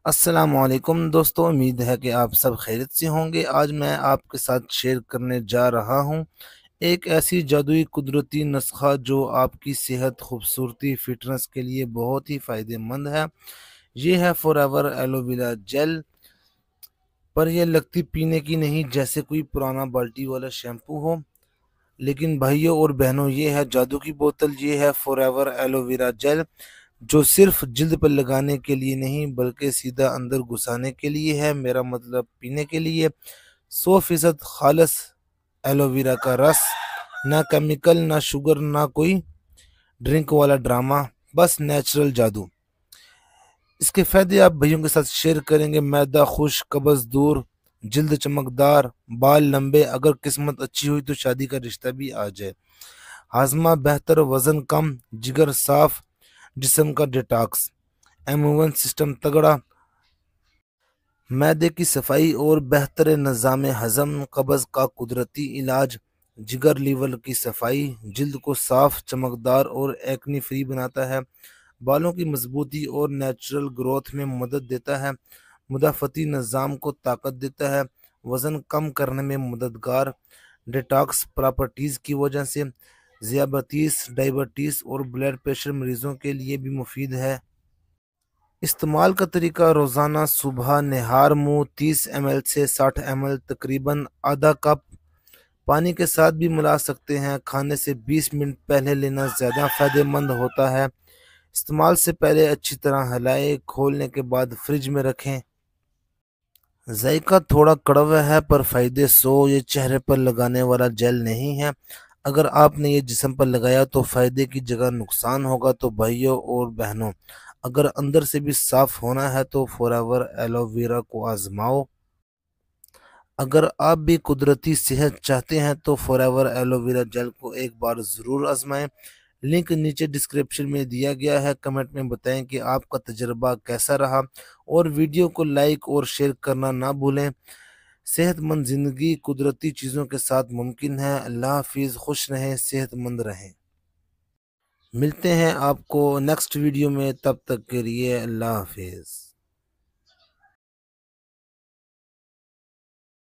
السلام علیکم دوستو، امید ہے کہ آپ سب خیریت سے ہوں گے۔ آج میں آپ کے ساتھ شیئر کرنے جا رہا ہوں ایک ایسی جادوئی قدرتی نسخہ جو آپ کی صحت، خوبصورتی، فٹنس کے لیے بہت ہی فائدہ مند ہے۔ یہ ہے four ever aloe vera gel, پر یہ لگتی پینے کی نہیں جیسے کوئی پرانا بالٹی والا شیمپو ہو، لیکن بھائیوں اور بہنوں یہ ہے جادو کی بوتل۔ یہ ہے four ever aloe vera gel, جو صرف جلد پر لگانے کے لیے نہیں بلکہ سیدھا اندر گھسانے کے لیے ہے، میرا مطلب پینے کے لیے۔ 100% خالص ایلو ویرا کا رس، نہ کیمیکل، نہ شوگر، نہ کوئی ڈرنک والا ڈرامہ، بس نیچرل جادو۔ اس کے فائدے آپ بھائیوں کے ساتھ شیئر کریں گے۔ معدہ خشک، قبض دور، جلد چمکدار، بال لمبے، اگر قسمت اچھی ہوئی تو شادی کا رشتہ بھی آ جائے۔ ہاضمہ بہتر، وزن کم، جگر صاف، جسم کا ڈیٹاکس، ایمیون سسٹم تگڑا، معدے کی صفائی اور بہتر نظام ہضم، قبض کا قدرتی علاج، جگر لیور کی صفائی، جلد کو صاف، چمکدار اور ایکنی فری بناتا ہے، بالوں کی مضبوطی اور نیچرل گروتھ میں مدد دیتا ہے، مدافعتی نظام کو طاقت دیتا ہے، وزن کم کرنے میں مددگار، ڈیٹاکس پراپرٹیز کی وجہ سے ذیابیطس، ڈائبٹیز اور بلڈ پریشر مریضوں کے لیے بھی مفید ہے۔ استعمال کا طریقہ: روزانہ صبح نہار منہ 30 ml سے 60 ml تقریباً آدھا کپ پانی کے ساتھ بھی ملا سکتے ہیں۔ کھانے سے 20 منٹ پہلے لینا زیادہ فائدہ مند ہوتا ہے۔ استعمال سے پہلے اچھی طرح ہلائیں، کھولنے کے بعد فریج میں رکھیں۔ ذائقہ تھوڑا کڑوا ہے پر فائدے 100۔ یہ چہرے پر لگانے والا جیل نہیں ہے، اگر آپ نے یہ جسم پر لگایا تو فائدے کی جگہ نقصان ہوگا۔ تو بھائیوں اور بہنوں، اگر اندر سے بھی صاف ہونا ہے تو فور ایور ایلو ویرا کو آزماؤ۔ اگر آپ بھی قدرتی صحت چاہتے ہیں تو four ever aloe vera gel کو ایک بار ضرور آزمائیں۔ لنک نیچے ڈسکرپشن میں دیا گیا ہے۔ کمنٹ میں بتائیں کہ آپ کا تجربہ کیسا رہا، اور ویڈیو کو لائک اور شیئر کرنا نہ بھولیں۔ صحت مند زندگی قدرتی چیزوں کے ساتھ ممکن ہے۔ اللہ حافظ، خوش رہیں، صحت مند رہیں۔ ملتے ہیں آپ کو نیکسٹ ویڈیو میں، تب تک کے لیے اللہ حافظ۔